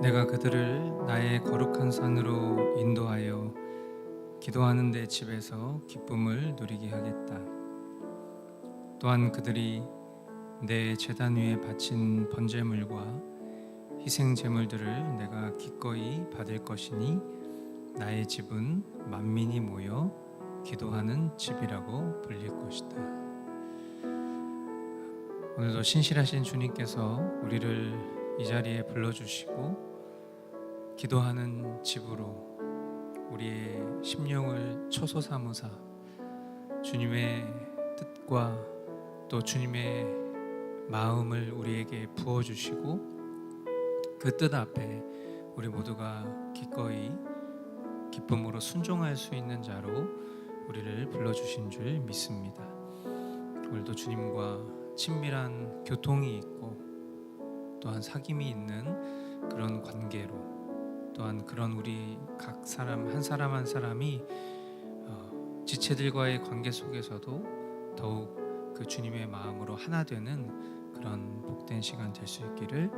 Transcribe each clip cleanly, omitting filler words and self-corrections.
내가 그들을 나의 거룩한 산으로 인도하여 기도하는 내 집에서 기쁨을 누리게 하겠다. 또한 그들이 내 제단 위에 바친 번제물과 희생 제물들을 내가 기꺼이 받을 것이니 나의 집은 만민이 모여 기도하는 집이라고 불릴 것이다. 오늘도 신실하신 주님께서 우리를 이 자리에 불러주시고 기도하는 집으로 우리의 심령을 처소 삼으사 주님의 뜻과 또 주님의 마음을 우리에게 부어주시고 그 뜻 앞에 우리 모두가 기꺼이 기쁨으로 순종할 수 있는 자로 우리를 불러주신 줄 믿습니다. 오늘도 주님과 친밀한 교통이 있고 또한 사귐이 있는 그런 관계로, 또한 그런 우리 각 사람 한 사람 한 사람이 지체들과의 관계 속에서도 더욱 그 주님의 마음으로 하나 되는 그런 복된 시간 될 수 있기를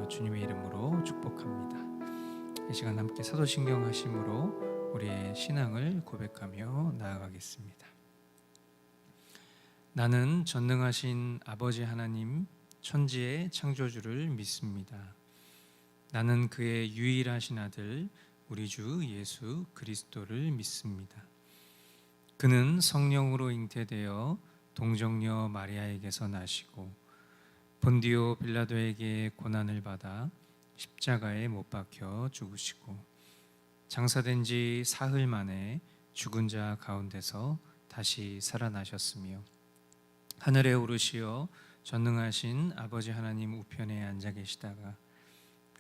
주님의 이름으로 축복합니다. 이 시간 함께 사도신경 하심으로 우리의 신앙을 고백하며 나아가겠습니다. 나는 전능하신 아버지 하나님 천지의 창조주를 믿습니다. 나는 그의 유일하신 아들 우리 주 예수 그리스도를 믿습니다. 그는 성령으로 잉태되어 동정녀 마리아에게서 나시고 본디오 빌라도에게 고난을 받아 십자가에 못 박혀 죽으시고 장사된 지 사흘 만에 죽은 자 가운데서 다시 살아나셨으며 하늘에 오르시어 전능하신 아버지 하나님 우편에 앉아 계시다가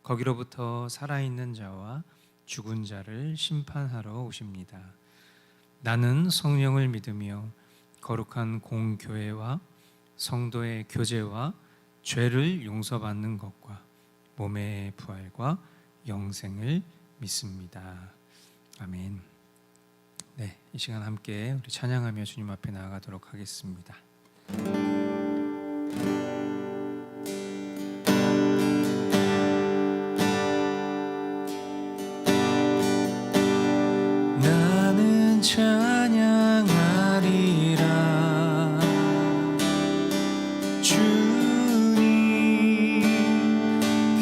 거기로부터 살아있는 자와 죽은 자를 심판하러 오십니다. 나는 성령을 믿으며 거룩한 공교회와 성도의 교제와 죄를 용서받는 것과 몸의 부활과 영생을 믿습니다. 아멘. 네, 이 시간 함께 우리 찬양하며 주님 앞에 나아가도록 하겠습니다. 나는 찬양하리라 주님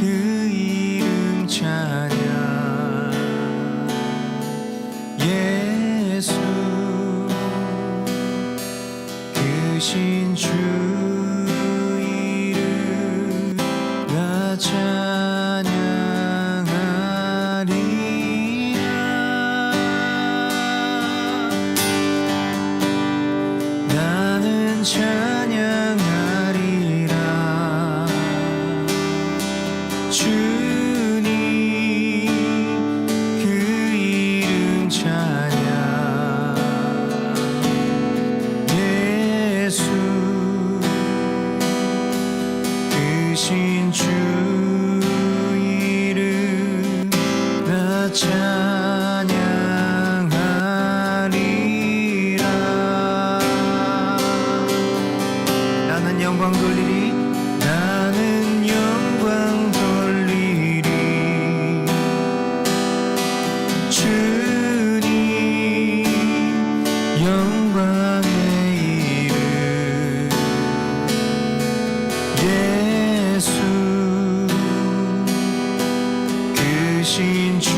그 이름 찬양 예수 크신 주 이름 나 찬양하리라 주님 그 이름 찬양 예수 크신 주 이름 나 영광 돌리리 나는 영광 돌리리 주님 영광의 이름 예수 크신 주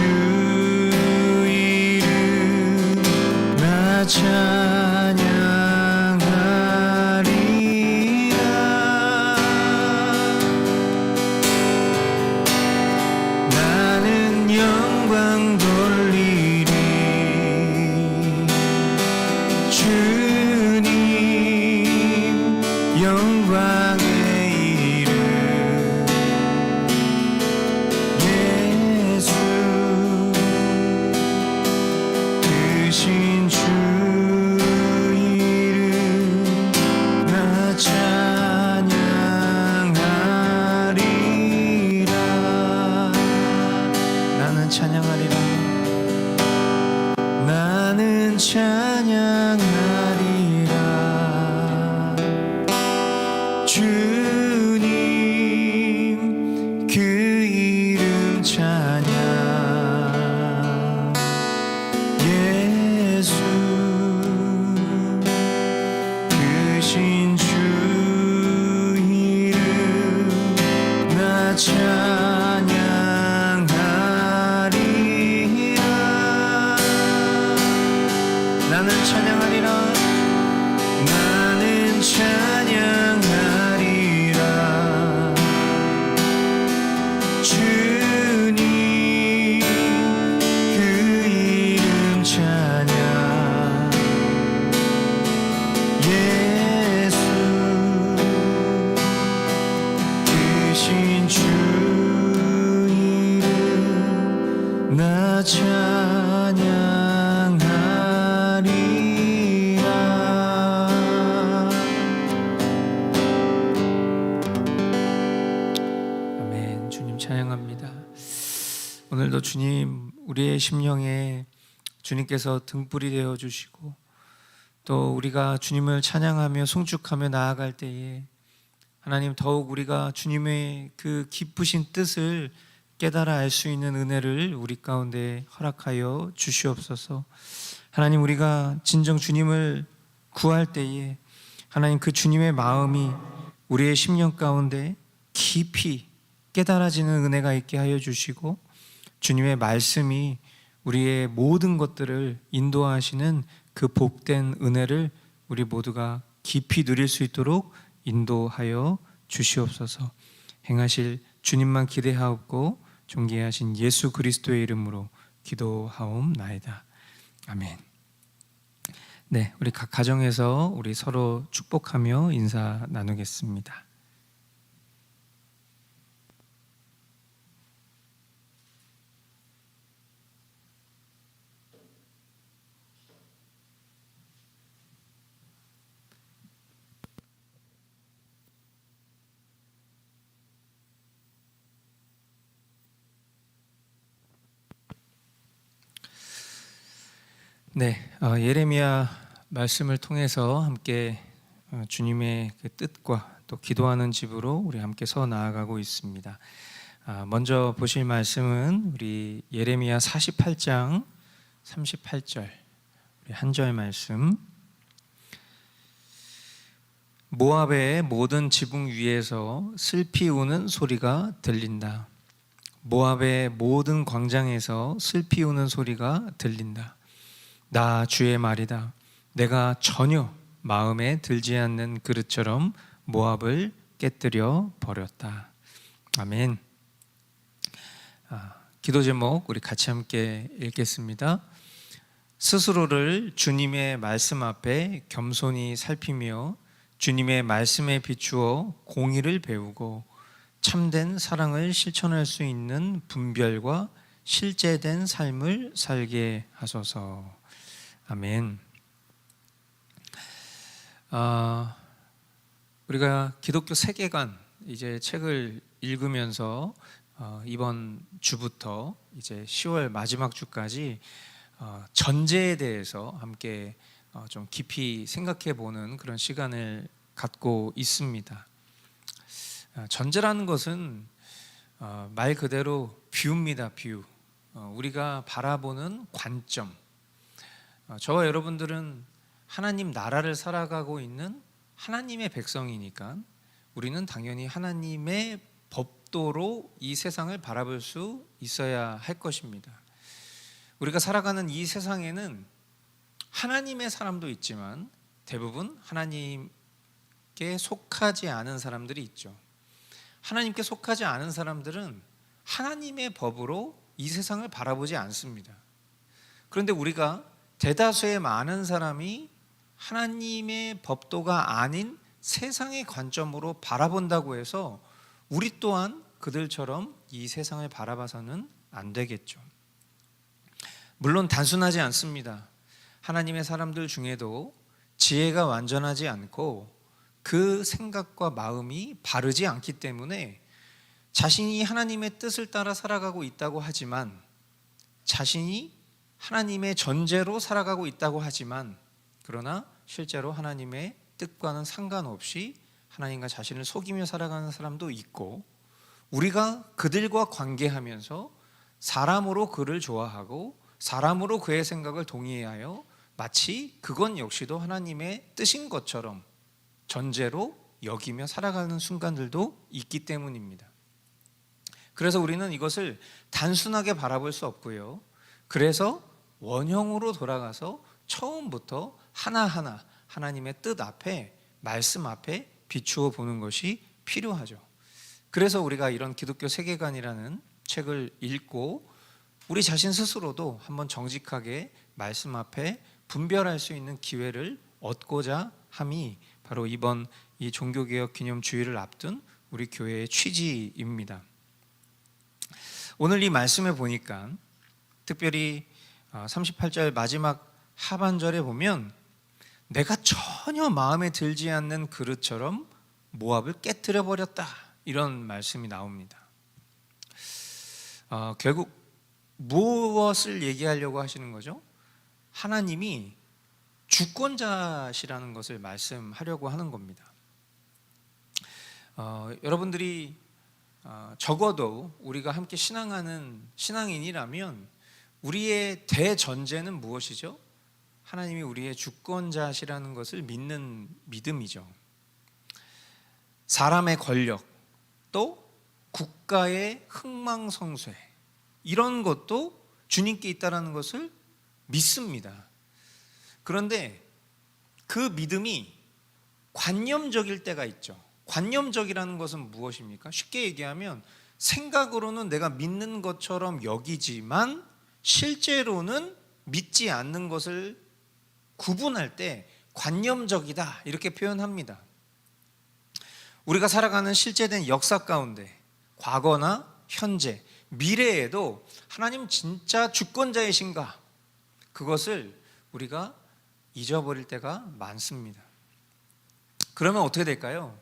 찬양하리라. 나는 찬양하리라. 나는 찬양하리라. 주님 그 이름 찬양. 예수 크신 주 이름 나 찬양하리라. 아멘. 주님 찬양합니다. 오늘도 주님 우리의 심령에 주님께서 등불이 되어 주시고 또 우리가 주님을 찬양하며 송축하며 나아갈 때에 하나님 더욱 우리가 주님의 그 기쁘신 뜻을 깨달아 알 수 있는 은혜를 우리 가운데 허락하여 주시옵소서. 하나님 우리가 진정 주님을 구할 때에 하나님 그 주님의 마음이 우리의 심령 가운데 깊이 깨달아지는 은혜가 있게 하여 주시고 주님의 말씀이 우리의 모든 것들을 인도하시는 그 복된 은혜를 우리 모두가 깊이 누릴 수 있도록 인도하여 주시옵소서. 행하실 주님만 기대하옵고 존귀하신 예수 그리스도의 이름으로 기도하옵나이다. 아멘. 네, 우리 각 가정에서 우리 서로 축복하며 인사 나누겠습니다. 네, 예레미야 말씀을 통해서 함께 주님의 그 뜻과 또 기도하는 집으로 우리 함께 서 나아가고 있습니다. 먼저 보실 말씀은 우리 예레미야 48장 38절 우리 한 절 말씀. 모압의 모든 지붕 위에서 슬피 우는 소리가 들린다. 모압의 모든 광장에서 슬피 우는 소리가 들린다. 나 주의 말이다. 내가 전혀 마음에 들지 않는 그릇처럼 모압을 깨뜨려 버렸다. 아멘. 기도 제목 우리 같이 함께 읽겠습니다. 스스로를 주님의 말씀 앞에 겸손히 살피며 주님의 말씀에 비추어 공의를 배우고 참된 사랑을 실천할 수 있는 분별과 실제된 삶을 살게 하소서. 아멘. 우리가 기독교 세계관 이제 책을 읽으면서 이번 주부터 이제 10월 마지막 주까지 전제에 대해서 함께 좀 깊이 생각해 보는 그런 시간을 갖고 있습니다. 전제라는 것은 말 그대로 뷰입니다. 뷰. 우리가 바라보는 관점. 저와 여러분들은 하나님 나라를 살아가고 있는 하나님의 백성이니까 우리는 당연히 하나님의 법도로 이 세상을 바라볼 수 있어야 할 것입니다. 우리가 살아가는 이 세상에는 하나님의 사람도 있지만 대부분 하나님께 속하지 않은 사람들이 있죠. 하나님께 속하지 않은 사람들은 하나님의 법으로 이 세상을 바라보지 않습니다. 그런데 우리가 대다수의 많은 사람이 하나님의 법도가 아닌 세상의 관점으로 바라본다고 해서 우리 또한 그들처럼 이 세상을 바라봐서는 안 되겠죠. 물론 단순하지 않습니다. 하나님의 사람들 중에도 지혜가 완전하지 않고 그 생각과 마음이 바르지 않기 때문에 자신이 하나님의 뜻을 따라 살아가고 있다고 하지만, 자신이 하나님의 전제로 살아가고 있다고 하지만, 그러나 실제로 하나님의 뜻과는 상관없이 하나님과 자신을 속이며 살아가는 사람도 있고, 우리가 그들과 관계하면서 사람으로 그를 좋아하고 사람으로 그의 생각을 동의하여 마치 그건 역시도 하나님의 뜻인 것처럼 전제로 여기며 살아가는 순간들도 있기 때문입니다. 그래서 우리는 이것을 단순하게 바라볼 수 없고요. 그래서 원형으로 돌아가서 처음부터 하나하나 하나님의 뜻 앞에, 말씀 앞에 비추어 보는 것이 필요하죠. 그래서 우리가 이런 기독교 세계관이라는 책을 읽고 우리 자신 스스로도 한번 정직하게 말씀 앞에 분별할 수 있는 기회를 얻고자 함이 바로 이번 이 종교개혁 기념주의를 앞둔 우리 교회의 취지입니다. 오늘 이 말씀에 보니까 특별히 38절 마지막 하반절에 보면 내가 전혀 마음에 들지 않는 그릇처럼 모압을 깨뜨려 버렸다, 이런 말씀이 나옵니다. 결국 무엇을 얘기하려고 하시는 거죠? 하나님이 주권자시라는 것을 말씀하려고 하는 겁니다. 여러분들이 적어도 우리가 함께 신앙하는 신앙인이라면 우리의 대전제는 무엇이죠? 하나님이 우리의 주권자시라는 것을 믿는 믿음이죠. 사람의 권력, 또 국가의 흥망성쇠, 이런 것도 주님께 있다는 것을 믿습니다. 그런데 그 믿음이 관념적일 때가 있죠. 관념적이라는 것은 무엇입니까? 쉽게 얘기하면 생각으로는 내가 믿는 것처럼 여기지만 실제로는 믿지 않는 것을 구분할 때 관념적이다, 이렇게 표현합니다. 우리가 살아가는 실제된 역사 가운데 과거나 현재, 미래에도 하나님 진짜 주권자이신가, 그것을 우리가 잊어버릴 때가 많습니다. 그러면 어떻게 될까요?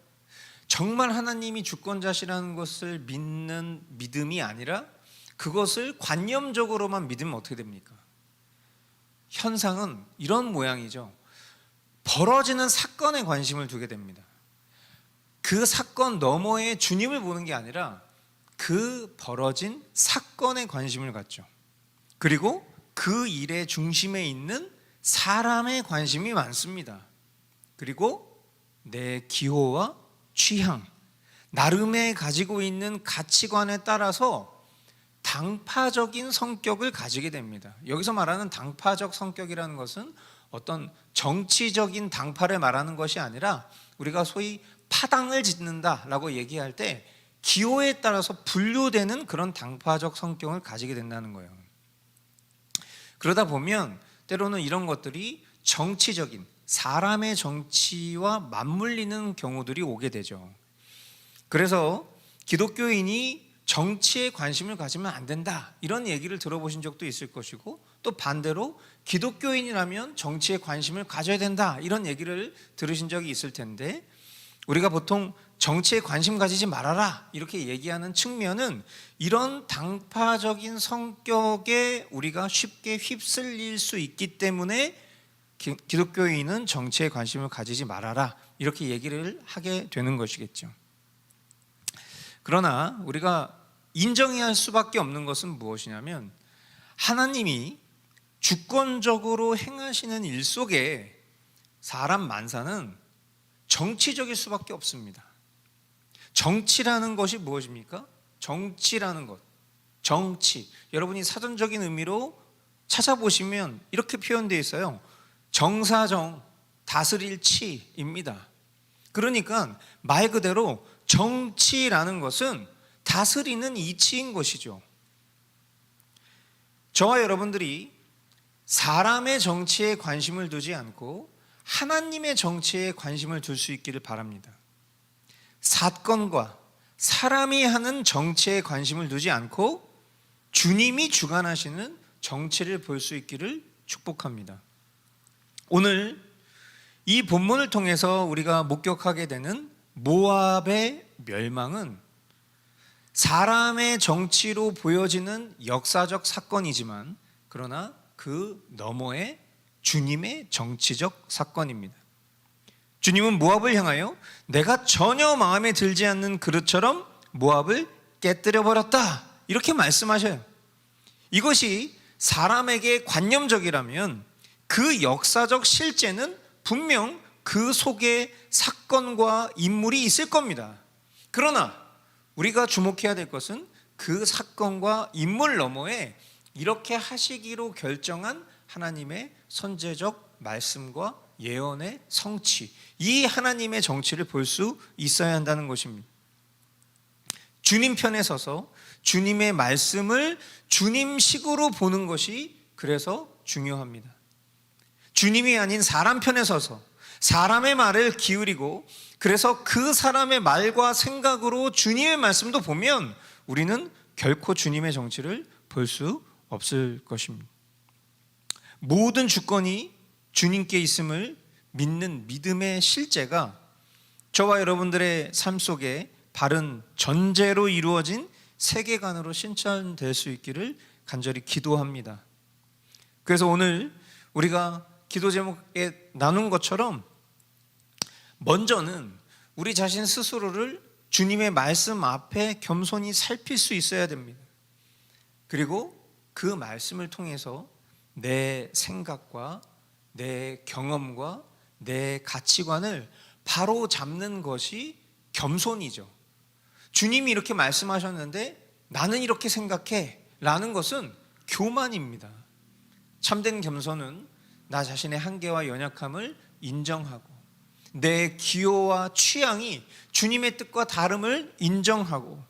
정말 하나님이 주권자시라는 것을 믿는 믿음이 아니라 그것을 관념적으로만 믿으면 어떻게 됩니까? 현상은 이런 모양이죠. 벌어지는 사건에 관심을 두게 됩니다. 그 사건 너머에 주님을 보는 게 아니라 그 벌어진 사건에 관심을 갖죠. 그리고 그 일의 중심에 있는 사람에 관심이 많습니다. 그리고 내 기호와 취향, 나름의 가지고 있는 가치관에 따라서 당파적인 성격을 가지게 됩니다. 여기서 말하는 당파적 성격이라는 것은 어떤 정치적인 당파를 말하는 것이 아니라 우리가 소위 파당을 짓는다라고 얘기할 때 기호에 따라서 분류되는 그런 당파적 성격을 가지게 된다는 거예요. 그러다 보면 때로는 이런 것들이 정치적인 사람의 정치와 맞물리는 경우들이 오게 되죠. 그래서 기독교인이 정치에 관심을 가지면 안 된다, 이런 얘기를 들어보신 적도 있을 것이고, 또 반대로 기독교인이라면 정치에 관심을 가져야 된다, 이런 얘기를 들으신 적이 있을 텐데, 우리가 보통 정치에 관심 가지지 말아라 이렇게 얘기하는 측면은 이런 당파적인 성격에 우리가 쉽게 휩쓸릴 수 있기 때문에 기독교인은 정치에 관심을 가지지 말아라 이렇게 얘기를 하게 되는 것이겠죠. 그러나 우리가 인정해야 할 수밖에 없는 것은 무엇이냐면 하나님이 주권적으로 행하시는 일 속에 사람 만사는 정치적일 수밖에 없습니다. 정치라는 것이 무엇입니까? 정치라는 것, 정치, 여러분이 사전적인 의미로 찾아보시면 이렇게 표현되어 있어요. 정사정, 다스릴 치입니다. 그러니까 말 그대로 정치라는 것은 다스리는 이치인 것이죠. 저와 여러분들이 사람의 정치에 관심을 두지 않고 하나님의 정치에 관심을 둘 수 있기를 바랍니다. 사건과 사람이 하는 정치에 관심을 두지 않고 주님이 주관하시는 정치를 볼 수 있기를 축복합니다. 오늘 이 본문을 통해서 우리가 목격하게 되는 모압의 멸망은 사람의 정치로 보여지는 역사적 사건이지만 그러나 그 너머에 주님의 정치적 사건입니다. 주님은 모압을 향하여 내가 전혀 마음에 들지 않는 그릇처럼 모압을 깨뜨려 버렸다 이렇게 말씀하셔요. 이것이 사람에게 관념적이라면 그 역사적 실제는 분명 그 속에 사건과 인물이 있을 겁니다. 그러나 우리가 주목해야 될 것은 그 사건과 인물 너머에 이렇게 하시기로 결정한 하나님의 선제적 말씀과 예언의 성취, 이 하나님의 정치를 볼 수 있어야 한다는 것입니다. 주님 편에 서서 주님의 말씀을 주님식으로 보는 것이 그래서 중요합니다. 주님이 아닌 사람 편에 서서 사람의 말을 기울이고 그래서 그 사람의 말과 생각으로 주님의 말씀도 보면 우리는 결코 주님의 정치를 볼 수 없을 것입니다. 모든 주권이 주님께 있음을 믿는 믿음의 실제가 저와 여러분들의 삶 속에 바른 전제로 이루어진 세계관으로 실천될 수 있기를 간절히 기도합니다. 그래서 오늘 우리가 기도 제목에 나눈 것처럼 먼저는 우리 자신 스스로를 주님의 말씀 앞에 겸손히 살필 수 있어야 됩니다. 그리고 그 말씀을 통해서 내 생각과 내 경험과 내 가치관을 바로 잡는 것이 겸손이죠. 주님이 이렇게 말씀하셨는데 나는 이렇게 생각해 라는 것은 교만입니다. 참된 겸손은 나 자신의 한계와 연약함을 인정하고 내 기호와 취향이 주님의 뜻과 다름을 인정하고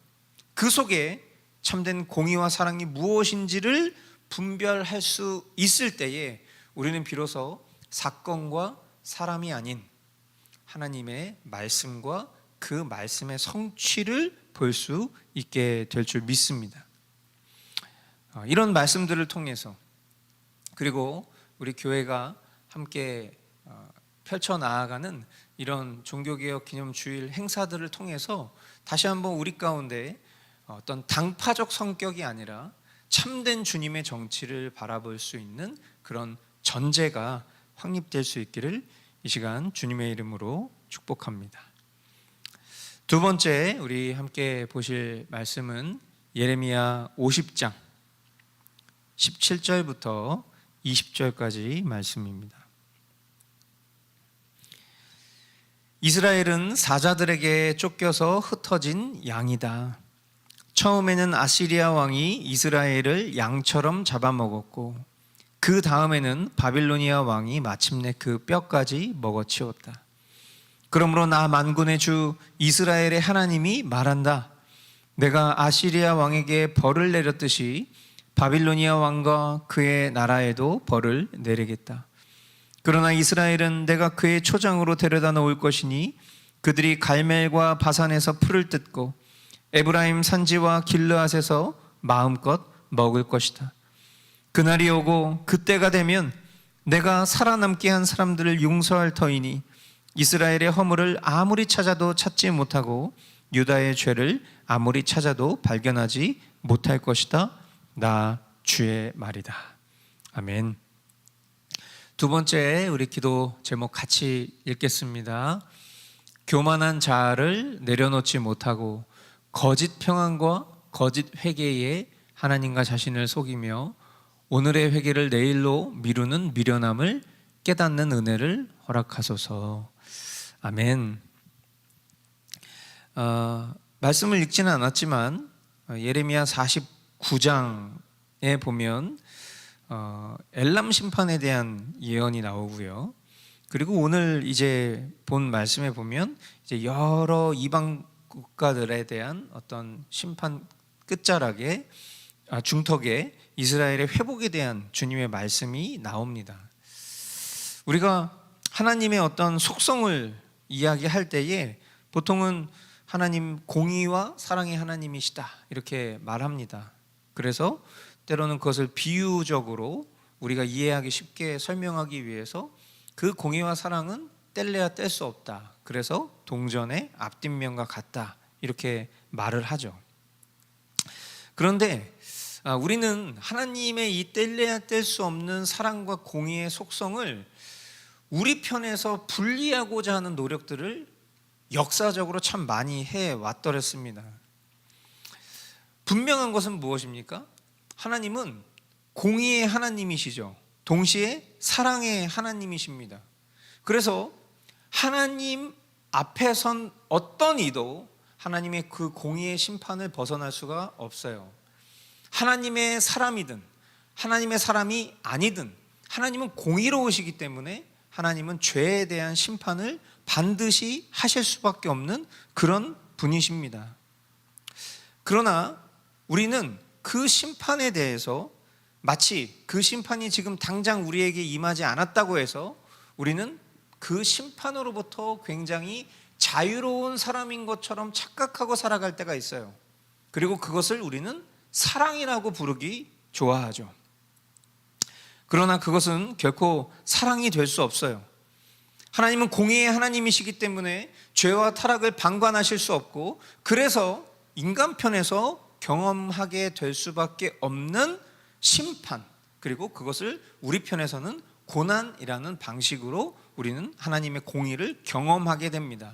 그 속에 참된 공의와 사랑이 무엇인지를 분별할 수 있을 때에 우리는 비로소 사건과 사람이 아닌 하나님의 말씀과 그 말씀의 성취를 볼 수 있게 될 줄 믿습니다. 이런 말씀들을 통해서 그리고 우리 교회가 함께 펼쳐나가는 이런 종교개혁 기념주일 행사들을 통해서 다시 한번 우리 가운데 어떤 당파적 성격이 아니라 참된 주님의 정치를 바라볼 수 있는 그런 전제가 확립될 수 있기를 이 시간 주님의 이름으로 축복합니다. 두 번째 우리 함께 보실 말씀은 예레미야 50장 17절부터 20절까지 말씀입니다. 이스라엘은 사자들에게 쫓겨서 흩어진 양이다. 처음에는 아시리아 왕이 이스라엘을 양처럼 잡아먹었고 그 다음에는 바빌로니아 왕이 마침내 그 뼈까지 먹어치웠다. 그러므로 나 만군의 주 이스라엘의 하나님이 말한다. 내가 아시리아 왕에게 벌을 내렸듯이 바빌로니아 왕과 그의 나라에도 벌을 내리겠다. 그러나 이스라엘은 내가 그의 초장으로 데려다 놓을 것이니 그들이 갈멜과 바산에서 풀을 뜯고 에브라임 산지와 길르앗에서 마음껏 먹을 것이다. 그날이 오고 그때가 되면 내가 살아남게 한 사람들을 용서할 터이니 이스라엘의 허물을 아무리 찾아도 찾지 못하고 유다의 죄를 아무리 찾아도 발견하지 못할 것이다. 나 주의 말이다. 아멘. 두 번째 우리 기도 제목 같이 읽겠습니다. 교만한 자아를 내려놓지 못하고 거짓 평안과 거짓 회개에 하나님과 자신을 속이며 오늘의 회개를 내일로 미루는 미련함을 깨닫는 은혜를 허락하소서. 아멘. 말씀을 읽지는 않았지만 예레미야 49장에 보면 엘람 심판에 대한 예언이 나오고요. 그리고 오늘 이제 본 말씀에 보면 이제 여러 이방 국가들에 대한 어떤 심판 끝자락에 중턱에 이스라엘의 회복에 대한 주님의 말씀이 나옵니다. 우리가 하나님의 어떤 속성을 이야기할 때에 보통은 하나님 공의와 사랑의 하나님이시다 이렇게 말합니다. 그래서 때로는 그것을 비유적으로 우리가 이해하기 쉽게 설명하기 위해서 그 공의와 사랑은 뗄래야 뗄 수 없다. 그래서 동전의 앞뒷면과 같다 이렇게 말을 하죠. 그런데 우리는 하나님의 이 뗄래야 뗄 수 없는 사랑과 공의의 속성을 우리 편에서 분리하고자 하는 노력들을 역사적으로 참 많이 해왔더랬습니다. 분명한 것은 무엇입니까? 하나님은 공의의 하나님이시죠. 동시에 사랑의 하나님이십니다. 그래서 하나님 앞에 선 어떤 이도 하나님의 그 공의의 심판을 벗어날 수가 없어요. 하나님의 사람이든 하나님의 사람이 아니든 하나님은 공의로우시기 때문에 하나님은 죄에 대한 심판을 반드시 하실 수밖에 없는 그런 분이십니다. 그러나 우리는 그 심판에 대해서 마치 그 심판이 지금 당장 우리에게 임하지 않았다고 해서 우리는 그 심판으로부터 굉장히 자유로운 사람인 것처럼 착각하고 살아갈 때가 있어요. 그리고 그것을 우리는 사랑이라고 부르기 좋아하죠. 그러나 그것은 결코 사랑이 될 수 없어요. 하나님은 공의의 하나님이시기 때문에 죄와 타락을 방관하실 수 없고, 그래서 인간 편에서 경험하게 될 수밖에 없는 심판, 그리고 그것을 우리 편에서는 고난이라는 방식으로 우리는 하나님의 공의를 경험하게 됩니다.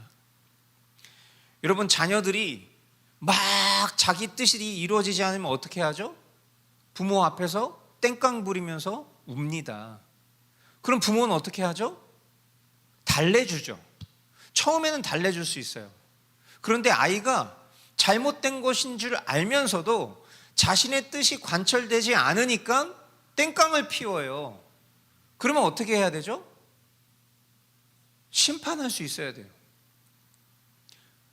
여러분, 자녀들이 막 자기 뜻이 이루어지지 않으면 어떻게 하죠? 부모 앞에서 땡깡 부리면서 웁니다. 그럼 부모는 어떻게 하죠? 달래주죠. 처음에는 달래줄 수 있어요. 그런데 아이가 잘못된 것인 줄 알면서도 자신의 뜻이 관철되지 않으니까 땡깡을 피워요. 그러면 어떻게 해야 되죠? 심판할 수 있어야 돼요.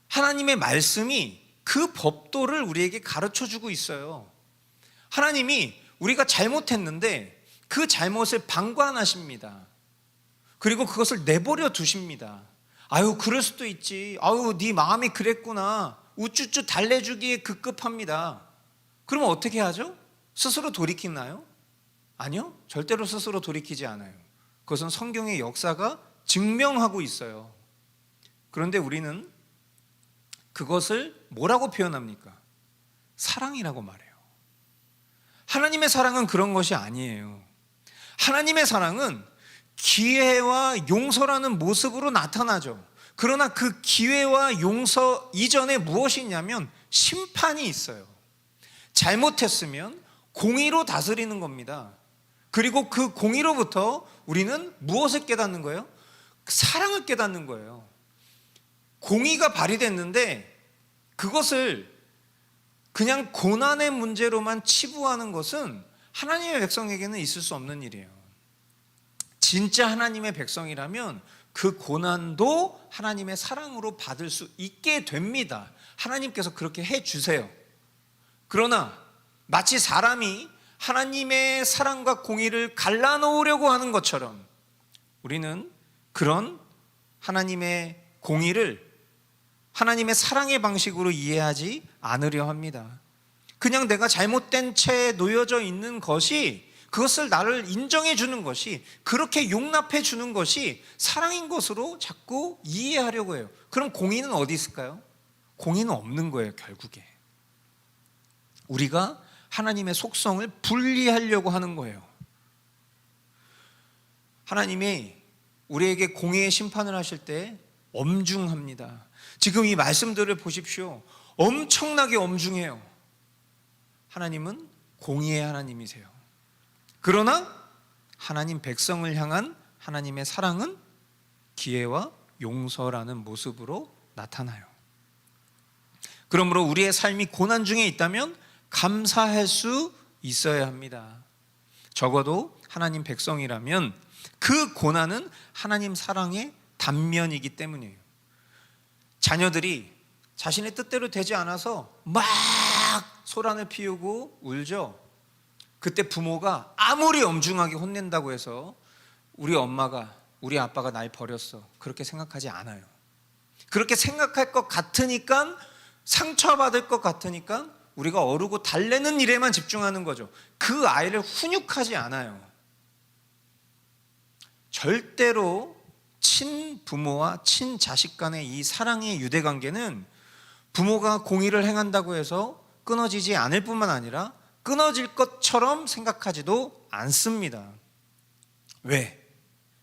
하나님의 말씀이 그 법도를 우리에게 가르쳐주고 있어요. 하나님이 우리가 잘못했는데 그 잘못을 방관하십니다. 그리고 그것을 내버려 두십니다. 아유, 그럴 수도 있지. 아유, 네 마음이 그랬구나. 우쭈쭈 달래주기에 급급합니다. 그러면 어떻게 하죠? 스스로 돌이키나요? 아니요, 절대로 스스로 돌이키지 않아요. 그것은 성경의 역사가 증명하고 있어요. 그런데 우리는 그것을 뭐라고 표현합니까? 사랑이라고 말해요. 하나님의 사랑은 그런 것이 아니에요. 하나님의 사랑은 기회와 용서라는 모습으로 나타나죠. 그러나 그 기회와 용서 이전에 무엇이 있냐면 심판이 있어요. 잘못했으면 공의로 다스리는 겁니다. 그리고 그 공의로부터 우리는 무엇을 깨닫는 거예요? 사랑을 깨닫는 거예요. 공의가 발휘됐는데 그것을 그냥 고난의 문제로만 치부하는 것은 하나님의 백성에게는 있을 수 없는 일이에요. 진짜 하나님의 백성이라면 그 고난도 하나님의 사랑으로 받을 수 있게 됩니다. 하나님께서 그렇게 해주세요. 그러나 마치 사람이 하나님의 사랑과 공의를 갈라놓으려고 하는 것처럼 우리는 그런 하나님의 공의를 하나님의 사랑의 방식으로 이해하지 않으려 합니다. 그냥 내가 잘못된 채 놓여져 있는 것이, 그것을 나를 인정해 주는 것이, 그렇게 용납해 주는 것이 사랑인 것으로 자꾸 이해하려고 해요. 그럼 공의는 어디 있을까요? 공의는 없는 거예요. 결국에 우리가 하나님의 속성을 분리하려고 하는 거예요. 하나님이 우리에게 공의의 심판을 하실 때 엄중합니다. 지금 이 말씀들을 보십시오. 엄청나게 엄중해요. 하나님은 공의의 하나님이세요. 그러나 하나님 백성을 향한 하나님의 사랑은 기회와 용서라는 모습으로 나타나요. 그러므로 우리의 삶이 고난 중에 있다면 감사할 수 있어야 합니다. 적어도 하나님 백성이라면 그 고난은 하나님 사랑의 단면이기 때문이에요. 자녀들이 자신의 뜻대로 되지 않아서 막 소란을 피우고 울죠. 그때 부모가 아무리 엄중하게 혼낸다고 해서 우리 엄마가, 우리 아빠가 날 버렸어, 그렇게 생각하지 않아요. 그렇게 생각할 것 같으니까, 상처받을 것 같으니까 우리가 어르고 달래는 일에만 집중하는 거죠. 그 아이를 훈육하지 않아요. 절대로 친부모와 친자식 간의 이 사랑의 유대관계는 부모가 공의를 행한다고 해서 끊어지지 않을 뿐만 아니라 끊어질 것처럼 생각하지도 않습니다. 왜?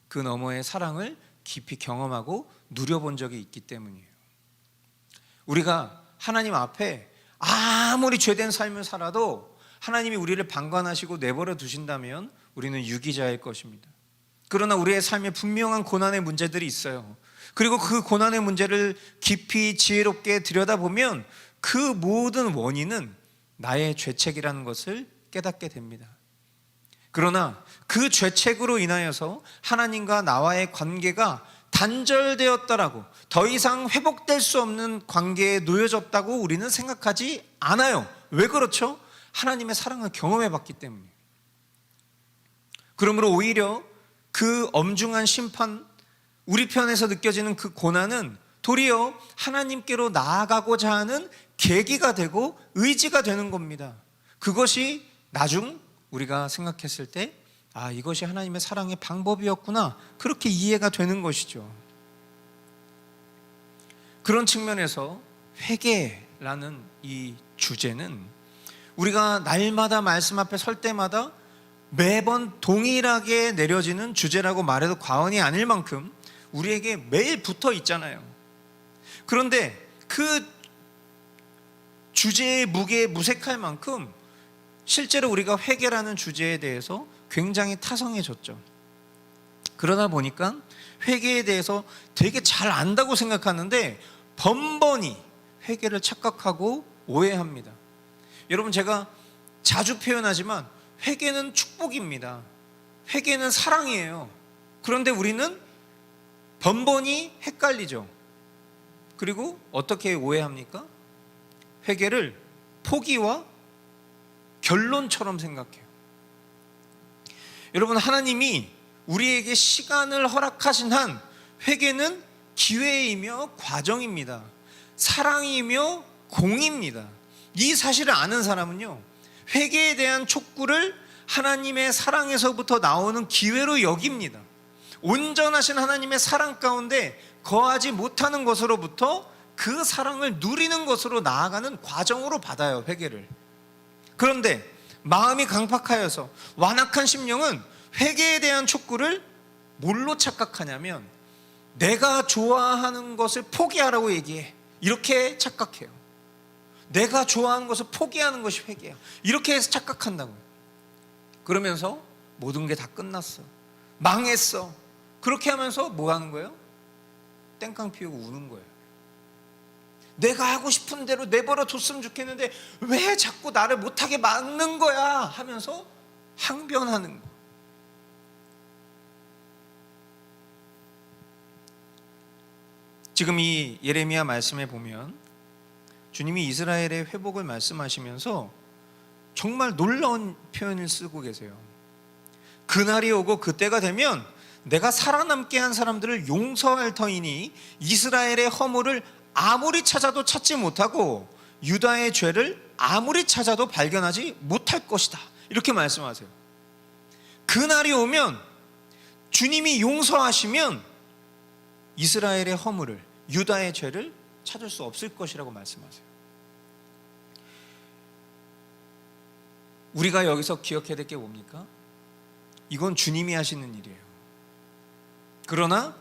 그 너머의 사랑을 깊이 경험하고 누려본 적이 있기 때문이에요. 우리가 하나님 앞에 아무리 죄된 삶을 살아도 하나님이 우리를 방관하시고 내버려 두신다면 우리는 유기자일 것입니다. 그러나 우리의 삶에 분명한 고난의 문제들이 있어요. 그리고 그 고난의 문제를 깊이 지혜롭게 들여다보면 그 모든 원인은 나의 죄책이라는 것을 깨닫게 됩니다. 그러나 그 죄책으로 인하여서 하나님과 나와의 관계가 단절되었다라고, 더 이상 회복될 수 없는 관계에 놓여졌다고 우리는 생각하지 않아요. 왜 그렇죠? 하나님의 사랑을 경험해 봤기 때문이에요. 그러므로 오히려 그 엄중한 심판, 우리 편에서 느껴지는 그 고난은 도리어 하나님께로 나아가고자 하는 계기가 되고 의지가 되는 겁니다. 그것이 나중 우리가 생각했을 때 이것이 하나님의 사랑의 방법이었구나, 그렇게 이해가 되는 것이죠. 그런 측면에서 회개라는 이 주제는 우리가 날마다 말씀 앞에 설 때마다 매번 동일하게 내려지는 주제라고 말해도 과언이 아닐 만큼 우리에게 매일 붙어 있잖아요. 그런데 그 주제의 무게에 무색할 만큼 실제로 우리가 회개라는 주제에 대해서 굉장히 타성해졌죠. 그러다 보니까 회개에 대해서 되게 잘 안다고 생각하는데 번번이 회개를 착각하고 오해합니다. 여러분, 제가 자주 표현하지만 회개는 축복입니다. 회개는 사랑이에요. 그런데 우리는 번번이 헷갈리죠. 그리고 어떻게 오해합니까? 회개를 포기와 결론처럼 생각해요. 여러분, 하나님이 우리에게 시간을 허락하신 한 회개는 기회이며 과정입니다. 사랑이며 공입니다. 이 사실을 아는 사람은요, 회개에 대한 촉구를 하나님의 사랑에서부터 나오는 기회로 여깁니다. 온전하신 하나님의 사랑 가운데 거하지 못하는 것으로부터 그 사랑을 누리는 것으로 나아가는 과정으로 받아요, 회개를. 그런데 마음이 강팍하여서 완악한 심령은 회개에 대한 촉구를 뭘로 착각하냐면 내가 좋아하는 것을 포기하라고 얘기해, 이렇게 착각해요. 내가 좋아하는 것을 포기하는 것이 회개야, 이렇게 해서 착각한다고요. 그러면서 모든 게 다 끝났어, 망했어, 그렇게 하면서 뭐 하는 거예요? 땡깡 피우고 우는 거예요. 내가 하고 싶은 대로 내버려 뒀으면 좋겠는데 왜 자꾸 나를 못하게 막는 거야 하면서 항변하는 거. 지금 이 예레미야 말씀에 보면 주님이 이스라엘의 회복을 말씀하시면서 정말 놀라운 표현을 쓰고 계세요. 그날이 오고 그때가 되면 내가 살아남게 한 사람들을 용서할 터이니 이스라엘의 허물을 아무리 찾아도 찾지 못하고 유다의 죄를 아무리 찾아도 발견하지 못할 것이다, 이렇게 말씀하세요. 그날이 오면, 주님이 용서하시면 이스라엘의 허물을, 유다의 죄를 찾을 수 없을 것이라고 말씀하세요. 우리가 여기서 기억해야 될 게 뭡니까? 이건 주님이 하시는 일이에요. 그러나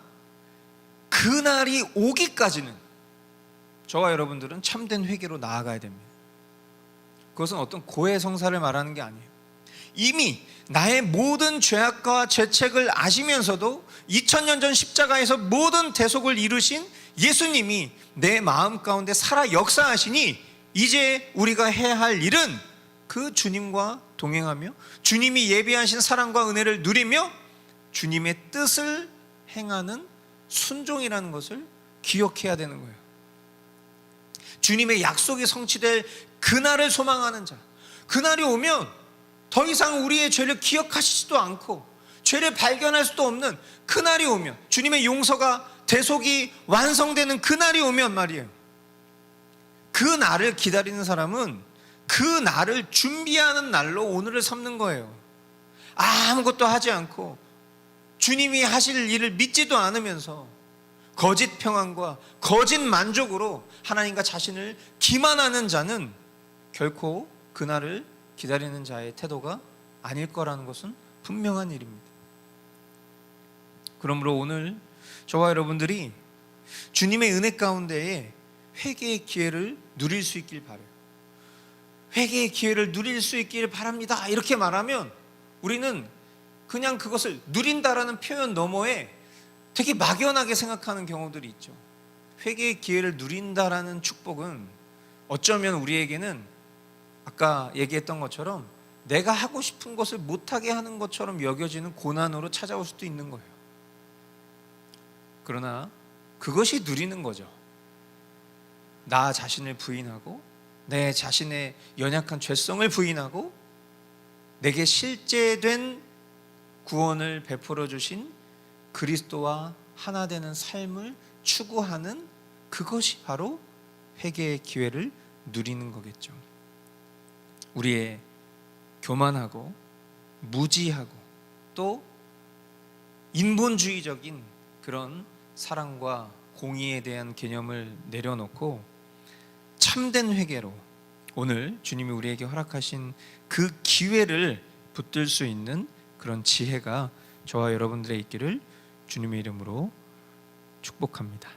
그날이 오기까지는 저와 여러분들은 참된 회개로 나아가야 됩니다. 그것은 어떤 고해성사를 말하는 게 아니에요. 이미 나의 모든 죄악과 죄책을 아시면서도 2000년 전 십자가에서 모든 대속을 이루신 예수님이 내 마음 가운데 살아 역사하시니 이제 우리가 해야 할 일은 그 주님과 동행하며 주님이 예비하신 사랑과 은혜를 누리며 주님의 뜻을 행하는 순종이라는 것을 기억해야 되는 거예요. 주님의 약속이 성취될 그날을 소망하는 자, 그날이 오면 더 이상 우리의 죄를 기억하시지도 않고 죄를 발견할 수도 없는 그날이 오면, 주님의 용서가 대속이 완성되는 그날이 오면 말이에요, 그 날을 기다리는 사람은 그 날을 준비하는 날로 오늘을 삼는 거예요. 아무것도 하지 않고 주님이 하실 일을 믿지도 않으면서 거짓 평안과 거짓 만족으로 하나님과 자신을 기만하는 자는 결코 그날을 기다리는 자의 태도가 아닐 거라는 것은 분명한 일입니다. 그러므로 오늘 저와 여러분들이 주님의 은혜 가운데에 회개의 기회를 누릴 수 있길 바라요. 회개의 기회를 누릴 수 있길 바랍니다, 이렇게 말하면 우리는 그냥 그것을 누린다라는 표현 너머에 되게 막연하게 생각하는 경우들이 있죠. 회개의 기회를 누린다라는 축복은 어쩌면 우리에게는 아까 얘기했던 것처럼 내가 하고 싶은 것을 못하게 하는 것처럼 여겨지는 고난으로 찾아올 수도 있는 거예요. 그러나 그것이 누리는 거죠. 나 자신을 부인하고 내 자신의 연약한 죄성을 부인하고 내게 실제된 구원을 베풀어 주신 그리스도와 하나 되는 삶을 추구하는 그것이 바로 회개의 기회를 누리는 거겠죠. 우리의 교만하고 무지하고 또 인본주의적인 그런 사랑과 공의에 대한 개념을 내려놓고 참된 회개로 오늘 주님이 우리에게 허락하신 그 기회를 붙들 수 있는 그런 지혜가 저와 여러분들의 있기를 주님의 이름으로 축복합니다.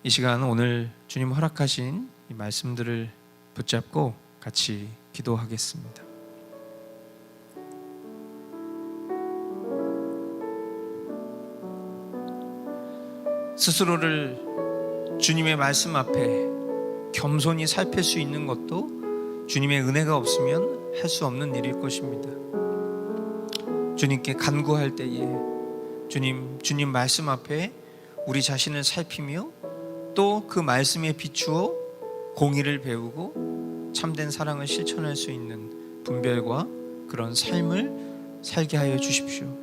이 시간 오늘 주님 허락하신 이 말씀들을 붙잡고 같이 기도하겠습니다. 스스로를 주님의 말씀 앞에 겸손히 살필 수 있는 것도 주님의 은혜가 없으면 할 수 없는 일일 것입니다. 주님께 간구할 때에 주님 말씀 앞에 우리 자신을 살피며 또 그 말씀에 비추어 공의를 배우고 참된 사랑을 실천할 수 있는 분별과 그런 삶을 살게 하여 주십시오.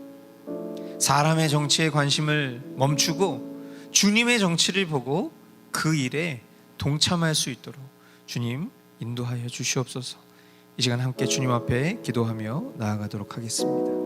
사람의 정치에 관심을 멈추고 주님의 정치를 보고 그 일에 동참할 수 있도록 주님 인도하여 주시옵소서. 이 시간 함께 주님 앞에 기도하며 나아가도록 하겠습니다.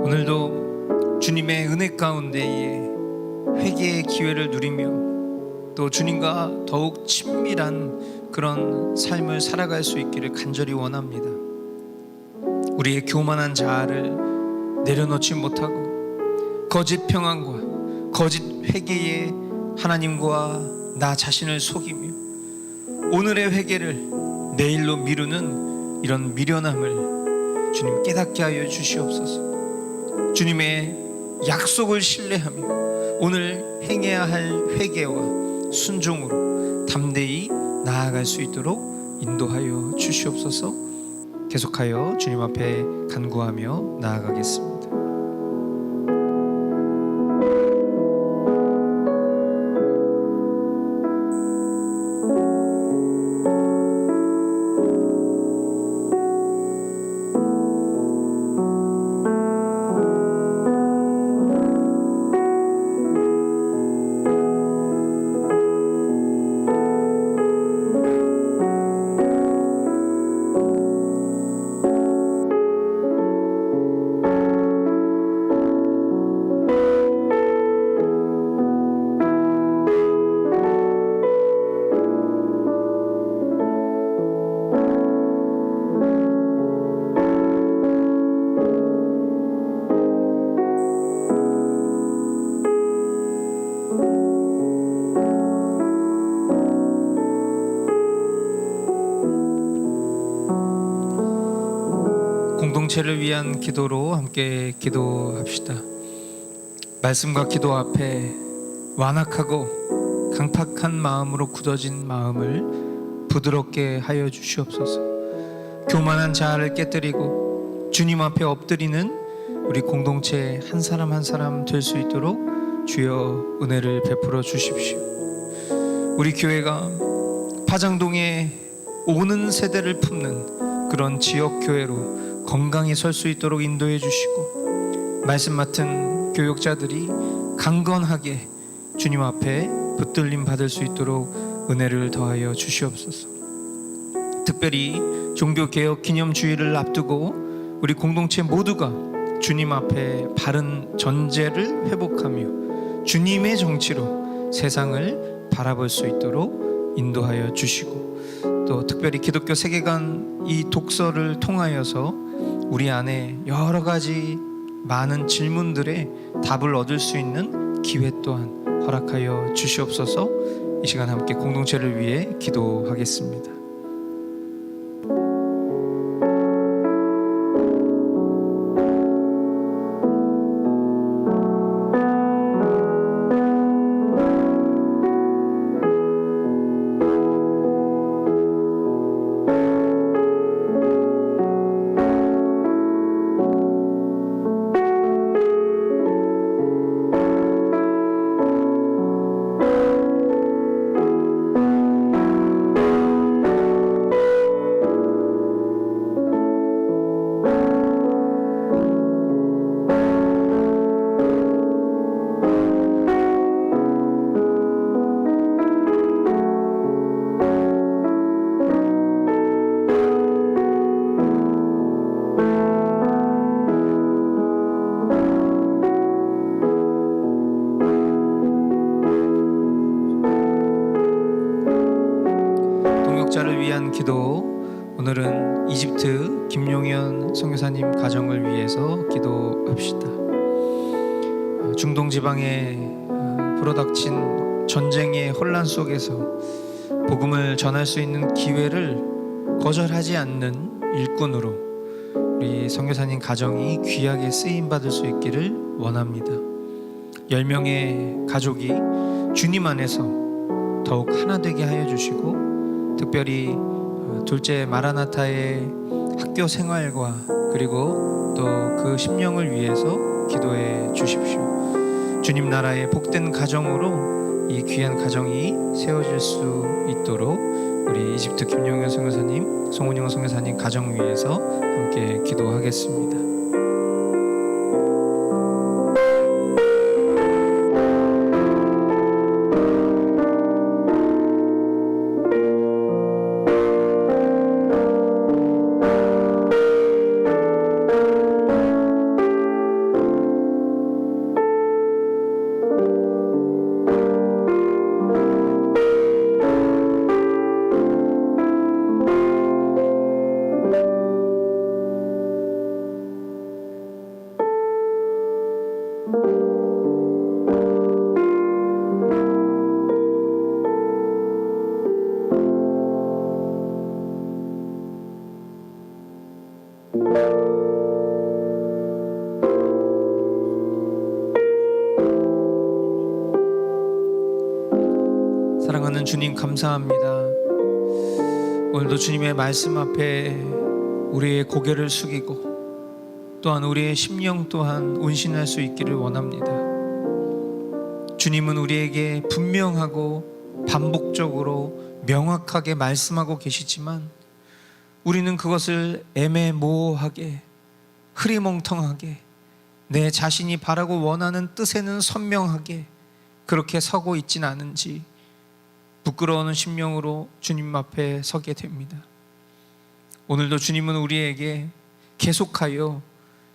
오늘도 주님의 은혜 가운데에 회개의 기회를 누리며 또 주님과 더욱 친밀한 그런 삶을 살아갈 수 있기를 간절히 원합니다. 우리의 교만한 자아를 내려놓지 못하고 거짓 평안과 거짓 회개에 하나님과 나 자신을 속이며 오늘의 회개를 내일로 미루는 이런 미련함을 주님 깨닫게 하여 주시옵소서. 주님의 약속을 신뢰하며 오늘 행해야 할 회개와 순종으로 담대히 나아갈 수 있도록 인도하여 주시옵소서. 계속하여 주님 앞에 간구하며 나아가겠습니다. 공동체를 위한 기도로 함께 기도합시다. 말씀과 기도 앞에 완악하고 강팍한 마음으로 굳어진 마음을 부드럽게 하여 주시옵소서. 교만한 자아를 깨뜨리고 주님 앞에 엎드리는 우리 공동체 한 사람 한 사람 될 수 있도록 주여 은혜를 베풀어 주십시오. 우리 교회가 파장동에 오는 세대를 품는 그런 지역 교회로 건강히 설 수 있도록 인도해 주시고, 말씀 맡은 교육자들이 강건하게 주님 앞에 붙들림 받을 수 있도록 은혜를 더하여 주시옵소서. 특별히 종교개혁 기념주의를 앞두고 우리 공동체 모두가 주님 앞에 바른 전제를 회복하며 주님의 정치로 세상을 바라볼 수 있도록 인도하여 주시고, 또 특별히 기독교 세계관 이 독서를 통하여서 우리 안에 여러 가지 많은 질문들의 답을 얻을 수 있는 기회 또한 허락하여 주시옵소서. 이 시간 함께 공동체를 위해 기도하겠습니다. 동역자를 위한 기도. 오늘은 이집트 김용현 선교사님 가정을 위해서 기도합시다. 중동 지방에 불어닥친 전쟁의 혼란 속에서 복음을 전할 수 있는 기회를 거절하지 않는 일꾼으로 우리 선교사님 가정이 귀하게 쓰임 받을 수 있기를 원합니다. 10명의 가족이 주님 안에서 더욱 하나 되게 하여 주시고, 특별히 둘째 마라나타의 학교 생활과 그리고 또 그 심령을 위해서 기도해 주십시오. 주님 나라의 복된 가정으로 이 귀한 가정이 세워질 수 있도록 우리 이집트 김용현 선교사님, 송은영 선교사님 가정 위해서 함께 기도하겠습니다. 사랑하는 주님, 감사합니다. 오늘도 주님의 말씀 앞에 우리의 고개를 숙이고 또한 우리의 심령 또한 운신할 수 있기를 원합니다. 주님은 우리에게 분명하고 반복적으로 명확하게 말씀하고 계시지만 우리는 그것을 애매모호하게 흐리멍텅하게 내 자신이 바라고 원하는 뜻에는 선명하게 그렇게 서고 있진 않은지 부끄러워하는 심령으로 주님 앞에 서게 됩니다. 오늘도 주님은 우리에게 계속하여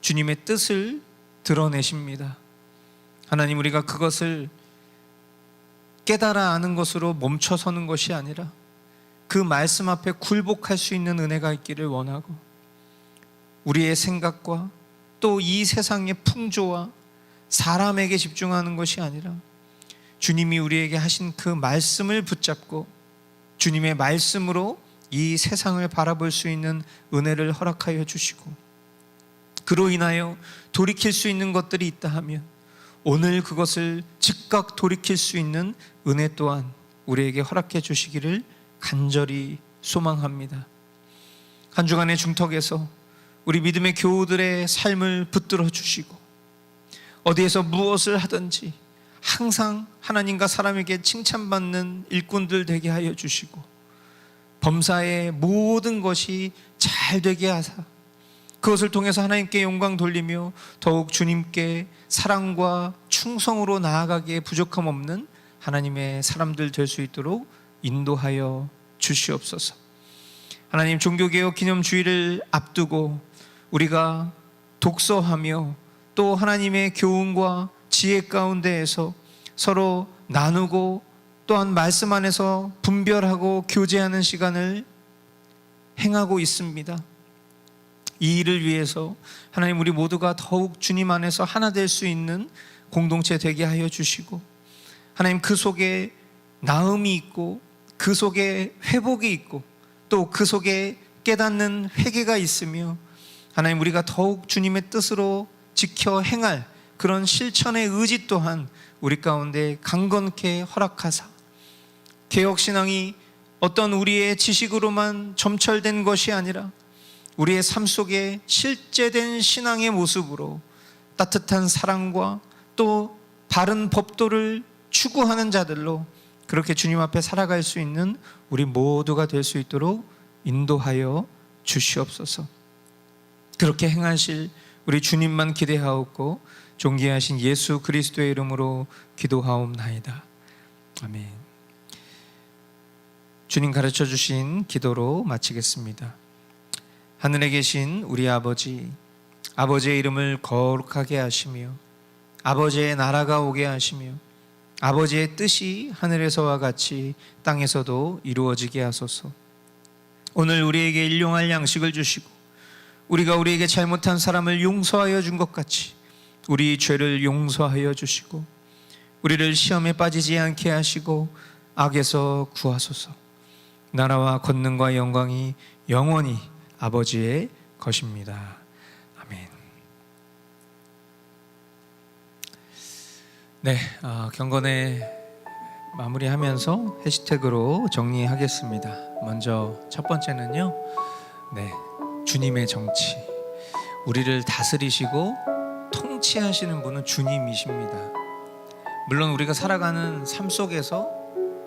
주님의 뜻을 드러내십니다. 하나님, 우리가 그것을 깨달아 아는 것으로 멈춰서는 것이 아니라 그 말씀 앞에 굴복할 수 있는 은혜가 있기를 원하고, 우리의 생각과 또 이 세상의 풍조와 사람에게 집중하는 것이 아니라 주님이 우리에게 하신 그 말씀을 붙잡고 주님의 말씀으로 이 세상을 바라볼 수 있는 은혜를 허락하여 주시고, 그로 인하여 돌이킬 수 있는 것들이 있다 하면 오늘 그것을 즉각 돌이킬 수 있는 은혜 또한 우리에게 허락해 주시기를 간절히 소망합니다. 한 주간의 중턱에서 우리 믿음의 교우들의 삶을 붙들어 주시고 어디에서 무엇을 하든지 항상 하나님과 사람에게 칭찬받는 일꾼들 되게 하여 주시고 범사의 모든 것이 잘 되게 하사 그것을 통해서 하나님께 영광 돌리며 더욱 주님께 사랑과 충성으로 나아가기에 부족함 없는 하나님의 사람들 될 수 있도록 인도하여 주시옵소서. 하나님, 종교개혁 기념주의를 앞두고 우리가 독서하며 또 하나님의 교훈과 지혜 가운데에서 서로 나누고 또한 말씀 안에서 분별하고 교제하는 시간을 행하고 있습니다. 이 일을 위해서 하나님, 우리 모두가 더욱 주님 안에서 하나 될 수 있는 공동체 되게 하여 주시고 하나님, 그 속에 나음이 있고 그 속에 회복이 있고 또 그 속에 깨닫는 회개가 있으며 하나님, 우리가 더욱 주님의 뜻으로 지켜 행할 그런 실천의 의지 또한 우리 가운데 강건케 허락하사 개혁신앙이 어떤 우리의 지식으로만 점철된 것이 아니라 우리의 삶 속에 실제된 신앙의 모습으로 따뜻한 사랑과 또 바른 법도를 추구하는 자들로 그렇게 주님 앞에 살아갈 수 있는 우리 모두가 될 수 있도록 인도하여 주시옵소서. 그렇게 행하실 우리 주님만 기대하옵고 존귀하신 예수 그리스도의 이름으로 기도하옵나이다. 아멘. 주님 가르쳐 주신 기도로 마치겠습니다. 하늘에 계신 우리 아버지, 아버지의 이름을 거룩하게 하시며 아버지의 나라가 오게 하시며 아버지의 뜻이 하늘에서와 같이 땅에서도 이루어지게 하소서. 오늘 우리에게 일용할 양식을 주시고 우리가 우리에게 잘못한 사람을 용서하여 준 것 같이 우리 죄를 용서하여 주시고 우리를 시험에 빠지지 않게 하시고 악에서 구하소서. 나라와 권능과 영광이 영원히 아버지의 것입니다. 아멘. 네, 경건에 마무리하면서 해시태그로 정리하겠습니다. 먼저 첫 번째는요, 주님의 정치. 우리를 다스리시고 통치하시는 분은 주님이십니다. 물론 우리가 살아가는 삶 속에서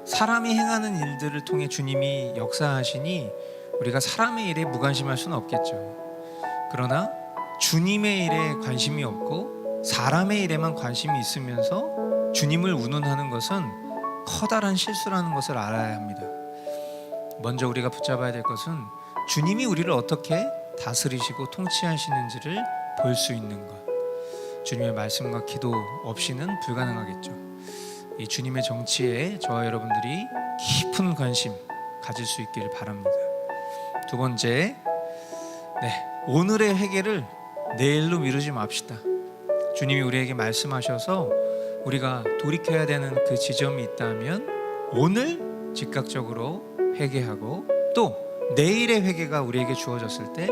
사람이 행하는 일들을 통해 주님이 역사하시니 우리가 사람의 일에 무관심할 수는 없겠죠. 그러나 주님의 일에 관심이 없고 사람의 일에만 관심이 있으면서 주님을 운운하는 것은 커다란 실수라는 것을 알아야 합니다. 먼저 우리가 붙잡아야 될 것은 주님이 우리를 어떻게 다스리시고 통치하시는지를 볼 수 있는 것. 주님의 말씀과 기도 없이는 불가능하겠죠. 이 주님의 정치에 저와 여러분들이 깊은 관심 가질 수 있기를 바랍니다. 두 번째, 오늘의 회개를 내일로 미루지 맙시다. 주님이 우리에게 말씀하셔서 우리가 돌이켜야 되는 그 지점이 있다면 오늘 즉각적으로 회개하고 또 내일의 회개가 우리에게 주어졌을 때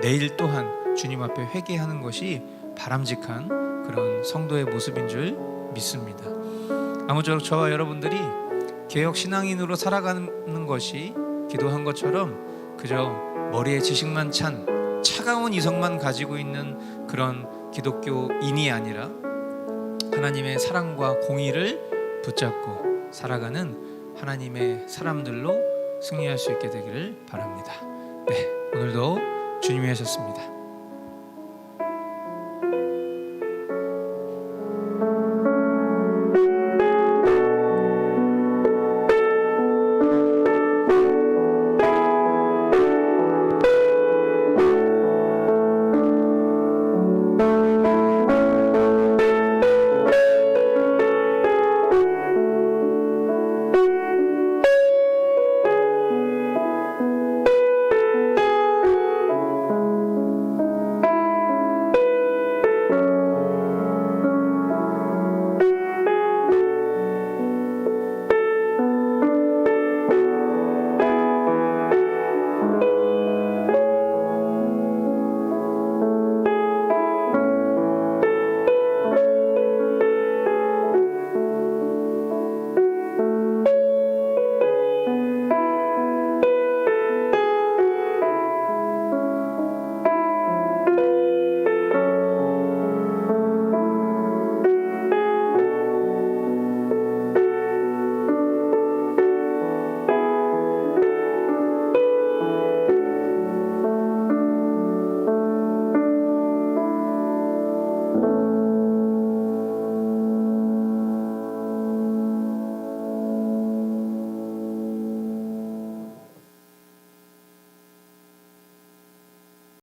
내일 또한 주님 앞에 회개하는 것이 바람직한 그런 성도의 모습인 줄 믿습니다. 아무쪼록 저와 여러분들이 개혁 신앙인으로 살아가는 것이 기도한 것처럼 그저 머리에 지식만 찬 차가운 이성만 가지고 있는 그런 기독교인이 아니라 하나님의 사랑과 공의를 붙잡고 살아가는 하나님의 사람들로 승리할 수 있게 되기를 바랍니다. 오늘도 주님이 하셨습니다.